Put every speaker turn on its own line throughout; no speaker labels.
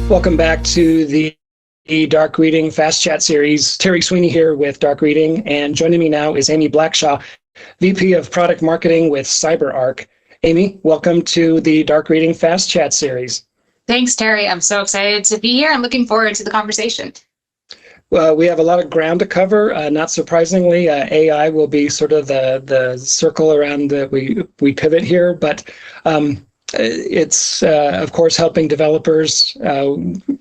Welcome back to the Dark Reading Fast Chat series. Terry Sweeney here with Dark Reading, and joining me now is Amy Blackshaw, VP of Product Marketing with CyberArk. Amy, welcome to the Dark Reading Fast Chat series.
Thanks, Terry. I'm so excited to be here. I'm looking forward to the conversation.
Well, we have a lot of ground to cover. Not surprisingly, AI will be sort of the circle around that we pivot here, but it's, of course, helping developers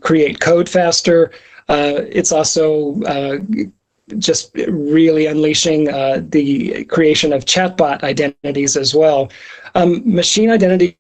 create code faster. It's also just really unleashing the creation of chatbot identities as well. Machine identities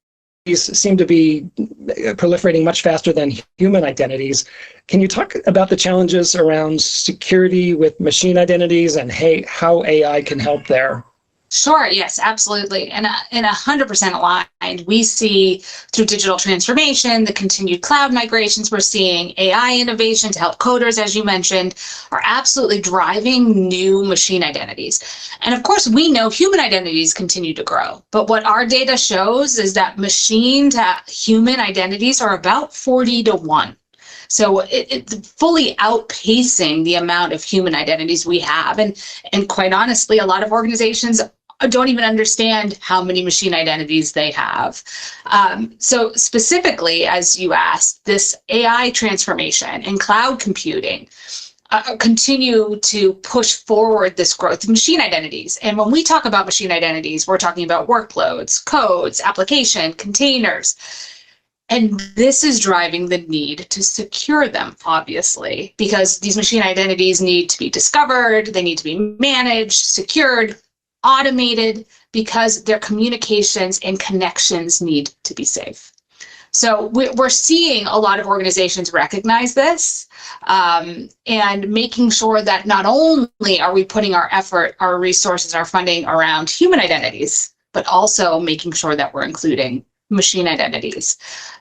seem to be proliferating much faster than human identities. Can you talk about the challenges around security with machine identities and how AI can help there?
Sure. Yes, absolutely. And 100% aligned. We see through digital transformation, the continued cloud migrations we're seeing, AI innovation to help coders, as you mentioned, are absolutely driving new machine identities. And of course, we know human identities continue to grow. But what our data shows is that machine to human identities are about 40-1. So it's fully outpacing the amount of human identities we have. And quite honestly, a lot of organizations don't even understand how many machine identities they have. So specifically, as you asked, this AI transformation and cloud computing continue to push forward this growth of machine identities. And when we talk about machine identities, we're talking about workloads, codes, application, containers. And this is driving the need to secure them, obviously, because these machine identities need to be discovered, they need to be managed, secured, automated, because their communications and connections need to be safe. So we're seeing a lot of organizations recognize this and making sure that not only are we putting our effort, our resources, our funding around human identities, but also making sure that we're including machine identities.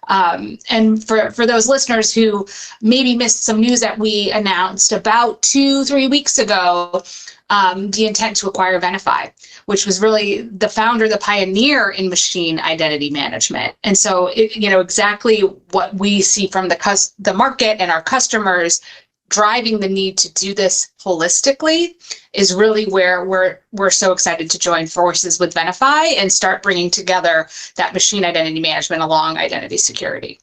And for those listeners who maybe missed some news that we announced about 2-3 weeks ago, the intent to acquire Venafi, which was really the founder, the pioneer in machine identity management. And so, exactly what we see from the market and our customers driving the need to do this holistically is really where we're so excited to join forces with Venafi and start bringing together that machine identity management along identity security.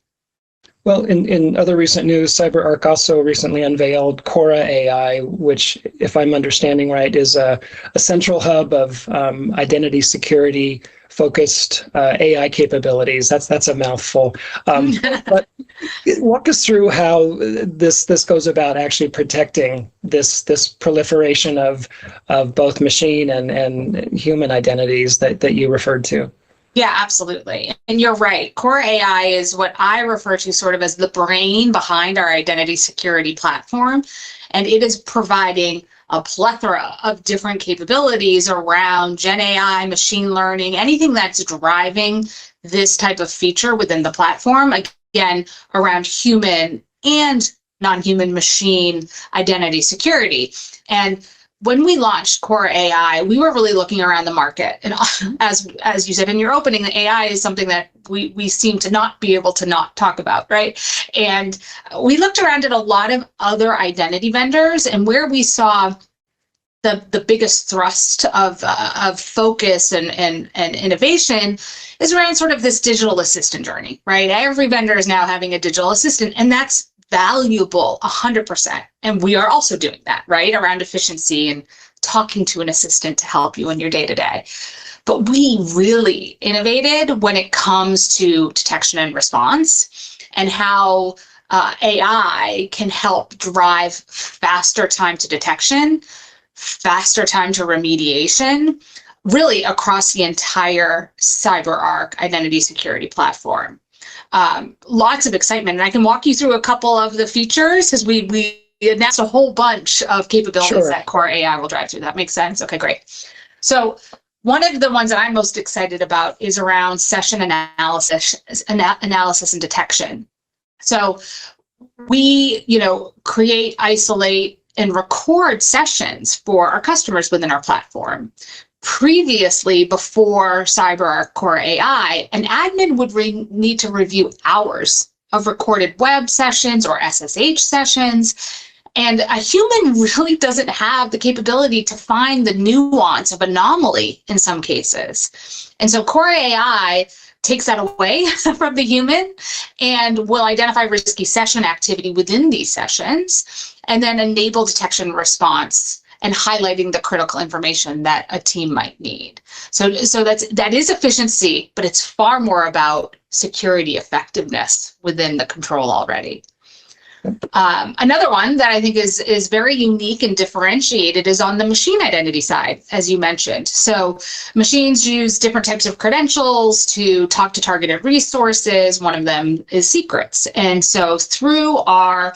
Well, in other recent news, CyberArk also recently unveiled Cora AI, which, if I'm understanding right, is a central hub of identity security focused AI capabilities. That's a mouthful. But walk us through how this goes about actually protecting this proliferation of both machine and human identities that you referred to.
Yeah, absolutely. And you're right. Core AI is what I refer to sort of as the brain behind our identity security platform. And it is providing a plethora of different capabilities around Gen AI, machine learning, anything that's driving this type of feature within the platform, again, around human and non-human machine identity security. And when we launched Core AI, we were really looking around the market. And as you said in your opening, the AI is something that we seem to not be able to not talk about, right? And we looked around at a lot of other identity vendors, and where we saw the biggest thrust of focus and innovation is around sort of this digital assistant journey, right? Every vendor is now having a digital assistant, and that's valuable 100%. And we are also doing that, right? Around efficiency and talking to an assistant to help you in your day-to-day. But we really innovated when it comes to detection and response and how AI can help drive faster time to detection, faster time to remediation, really across the entire CyberArk identity security platform. Lots of excitement, and I can walk you through a couple of the features because we announced a whole bunch of capabilities that Core AI will drive through. That makes sense? Okay, great. So one of the ones that I'm most excited about is around session analysis and detection. So we, create, isolate, and record sessions for our customers within our platform. Previously, before CyberArk Core AI, an admin would need to review hours of recorded web sessions or SSH sessions. And a human really doesn't have the capability to find the nuance of anomaly in some cases. And so Core AI takes that away from the human and will identify risky session activity within these sessions and then enable detection and response and highlighting the critical information that a team might need. So that is efficiency, but it's far more about security effectiveness within the control already. Another one that I think is very unique and differentiated is on the machine identity side, as you mentioned. So machines use different types of credentials to talk to targeted resources. One of them is secrets. And so through our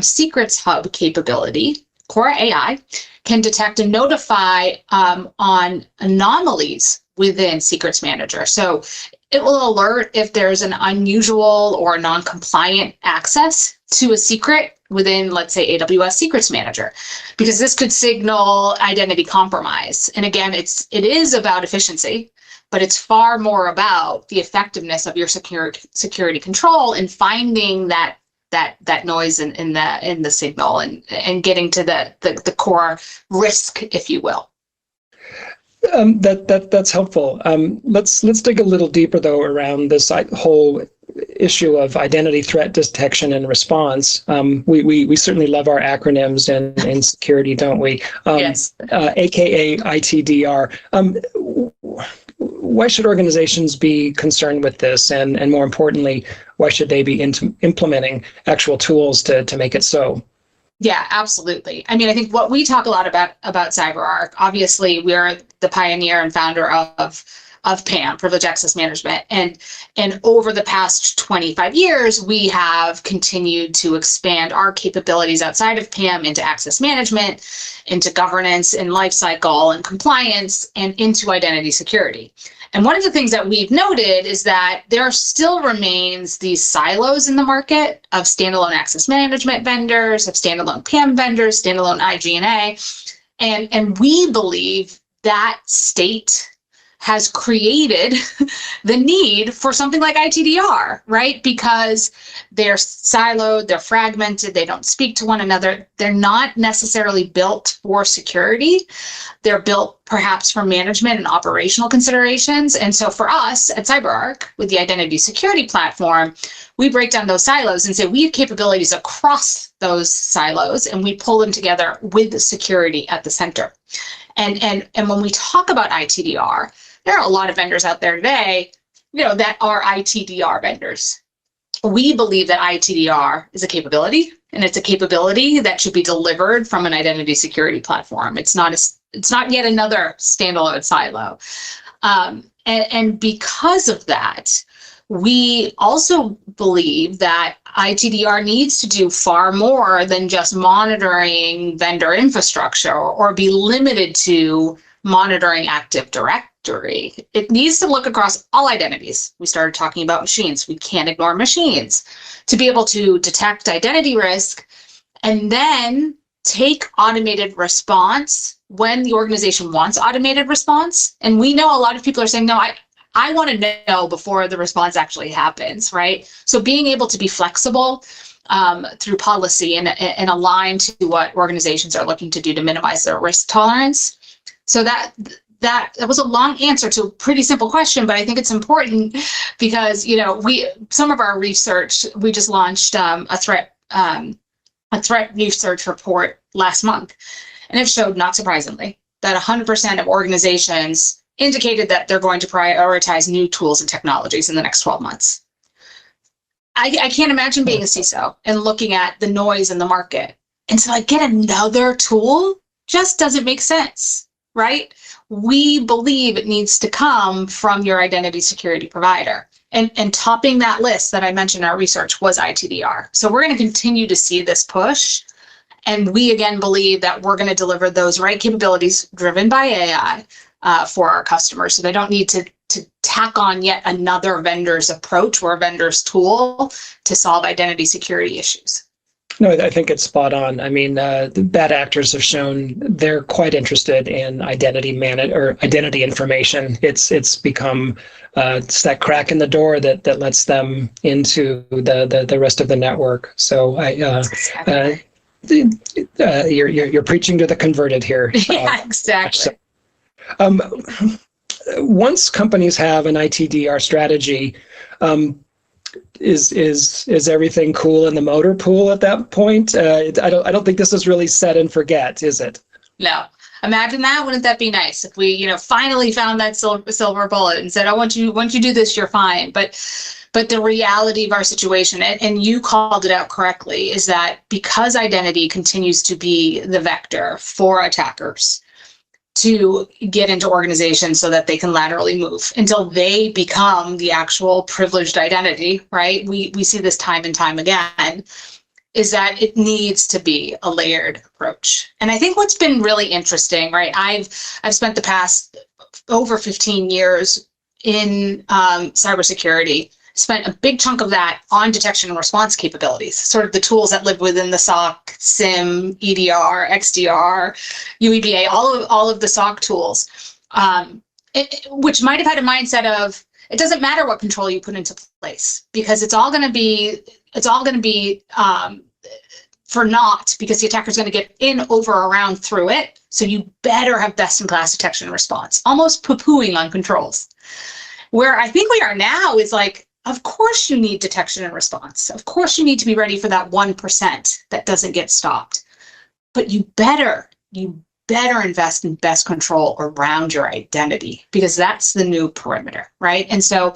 Secrets Hub capability, Core AI can detect and notify on anomalies within Secrets Manager. So it will alert if there's an unusual or non-compliant access to a secret within, let's say, AWS Secrets Manager, because this could signal identity compromise. And again, it is about efficiency, but it's far more about the effectiveness of your security control and finding that noise in the signal and getting to the core risk, if you will.
That's helpful. Let's dig a little deeper though around this whole issue of identity threat detection and response. We certainly love our acronyms in security, don't we?
Yes.
AKA ITDR. Why should organizations be concerned with this, and more importantly, why should they be implementing actual tools to make it so?
Yeah, absolutely. I mean, I think what we talk a lot about CyberArk, obviously we're the pioneer and founder of PAM, Privileged Access Management. And over the past 25 years, we have continued to expand our capabilities outside of PAM into access management, into governance and lifecycle and compliance, and into identity security. And one of the things that we've noted is that there still remains these silos in the market of standalone access management vendors, of standalone PAM vendors, standalone IGA. And we believe that state has created the need for something like ITDR, right? Because they're siloed, they're fragmented, they don't speak to one another. They're not necessarily built for security. They're built perhaps for management and operational considerations. And so for us at CyberArk, with the identity security platform, we break down those silos and say we have capabilities across those silos, and we pull them together with the security at the center. And when we talk about ITDR, there are a lot of vendors out there today, that are ITDR vendors. We believe that ITDR is a capability, and it's a capability that should be delivered from an identity security platform. It's not yet another standalone silo. And because of that, we also believe that ITDR needs to do far more than just monitoring vendor infrastructure or be limited to monitoring Active Directory. It needs to look across all identities. We started talking about machines. We can't ignore machines. To be able to detect identity risk and then take automated response when the organization wants automated response. And we know a lot of people are saying, no, I want to know before the response actually happens, right? So being able to be flexible through policy and align to what organizations are looking to do to minimize their risk tolerance. So that was a long answer to a pretty simple question, but I think it's important because some of our research, we just launched a threat research report last month, and it showed, not surprisingly, that 100% of organizations indicated that they're going to prioritize new tools and technologies in the next 12 months. I can't imagine being a CISO and looking at the noise in the market and so get another tool just doesn't make sense, right? We believe it needs to come from your identity security provider. And topping that list that I mentioned in our research was ITDR. So we're going to continue to see this push. And we, again, believe that we're going to deliver those right capabilities driven by AI for our customers. So they don't need to tack on yet another vendor's approach or a vendor's tool to solve identity security issues.
No, I think it's spot on. I mean, the bad actors have shown they're quite interested in identity information. It's become it's that crack in the door that lets them into the rest of the network. So you're preaching to the converted here.
Yeah, exactly.
Um, Once companies have an ITDR strategy, is everything cool in the motor pool at that point? I don't think this is really set and forget, is it?
No. Imagine that. Wouldn't that be nice if we, finally found that silver bullet and said, once you do this, you're fine. But the reality of our situation, and you called it out correctly, is that because identity continues to be the vector for attackers to get into organizations so that they can laterally move until they become the actual privileged identity, right? We see this time and time again, is that it needs to be a layered approach. And I think what's been really interesting, right? I've spent the past over 15 years in cybersecurity, spent a big chunk of that on detection and response capabilities, sort of the tools that live within the SOC, SIM, EDR, XDR, UEBA, all of the SOC tools, which might have had a mindset of, it doesn't matter what control you put into place because it's all going to be for naught because the attacker's going to get in, over, around, through it. So you better have best-in-class detection and response, almost poo-pooing on controls. Where I think we are now is like, of course you need detection and response. Of course you need to be ready for that 1% that doesn't get stopped. But you better invest in best control around your identity because that's the new perimeter, right? And so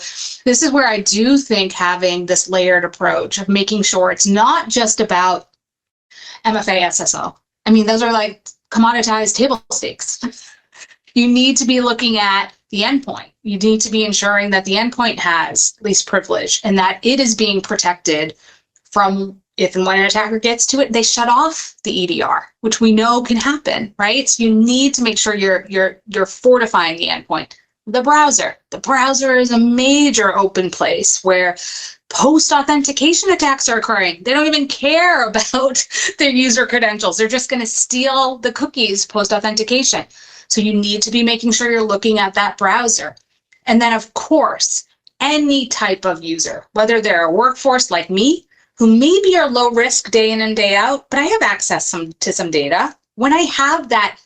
this is where I do think having this layered approach of making sure it's not just about MFA, SSO. I mean, those are like commoditized table stakes. You need to be looking at the endpoint. You need to be ensuring that the endpoint has least privilege and that it is being protected from, if and when an attacker gets to it, they shut off the EDR, which we know can happen, right? So you need to make sure you're fortifying the endpoint. The browser is a major open place where post-authentication attacks are occurring. They don't even care about their user credentials. They're just going to steal the cookies post-authentication. So you need to be making sure you're looking at that browser. And then, of course, any type of user, whether they're a workforce like me, who maybe are low risk day in and day out, but I have access to some data. When I have that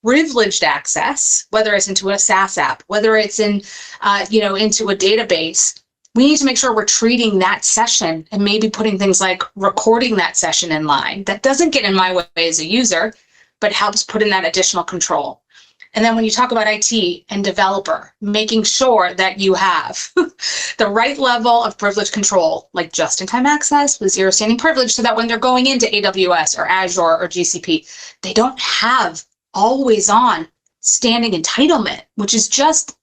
privileged access, whether it's into a SaaS app, whether it's in, into a database, we need to make sure we're treating that session and maybe putting things like recording that session in line. That doesn't get in my way as a user, but helps put in that additional control. And then when you talk about IT and developer, making sure that you have the right level of privilege control, like just-in-time access with zero standing privilege, so that when they're going into AWS or Azure or GCP, they don't have always on standing entitlement, which is just,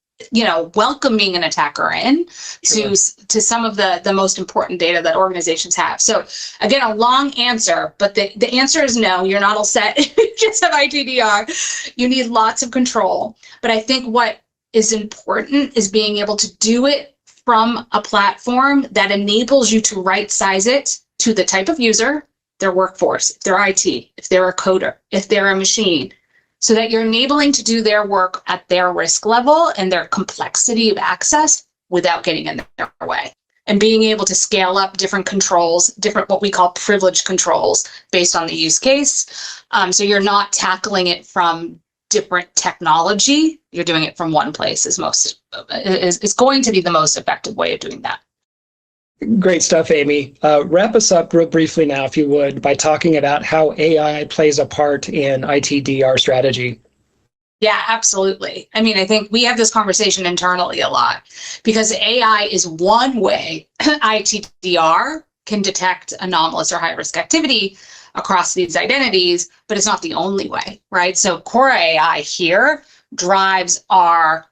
welcoming an attacker in to some of the most important data that organizations have. So again, a long answer, but the answer is no, you're not all set. You just have ITDR. You need lots of control. But I think what is important is being able to do it from a platform that enables you to right size it to the type of user, their workforce, if they're IT, if they're a coder, if they're a machine, so that you're enabling to do their work at their risk level and their complexity of access without getting in their way. And being able to scale up different controls, different what we call privileged controls based on the use case. So you're not tackling it from different technology. You're doing it from one place is going to be the most effective way of doing that.
Great stuff, Amy. Wrap us up real briefly now, if you would, by talking about how AI plays a part in ITDR strategy.
Yeah, absolutely. I mean, I think we have this conversation internally a lot because AI is one way ITDR can detect anomalous or high-risk activity across these identities, but it's not the only way, right? So Core AI here drives our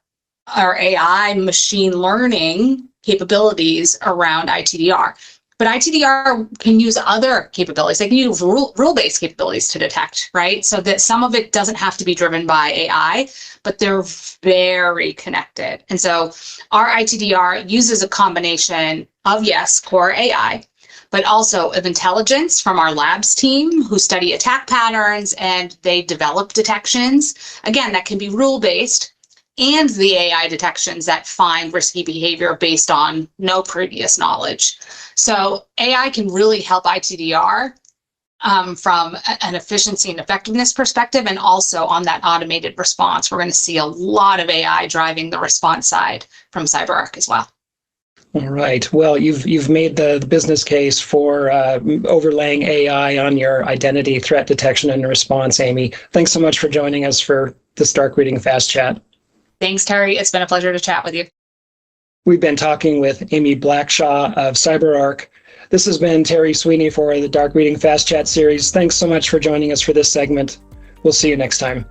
AI machine learning capabilities around ITDR. But ITDR can use other capabilities. They can use rule-based capabilities to detect, right? So that some of it doesn't have to be driven by AI, but they're very connected. And so our ITDR uses a combination of, yes, core AI, but also of intelligence from our labs team who study attack patterns and they develop detections. Again, that can be rule-based, and the AI detections that find risky behavior based on no previous knowledge. So AI can really help ITDR from an efficiency and effectiveness perspective, and also on that automated response. We're going to see a lot of AI driving the response side from CyberArk as well.
All right. Well, you've made the business case for overlaying AI on your identity threat detection and response, Amy. Thanks so much for joining us for this Dark Reading Fast Chat.
Thanks, Terry. It's been a pleasure to chat with you.
We've been talking with Amy Blackshaw of CyberArk. This has been Terry Sweeney for the Dark Reading Fast Chat series. Thanks so much for joining us for this segment. We'll see you next time.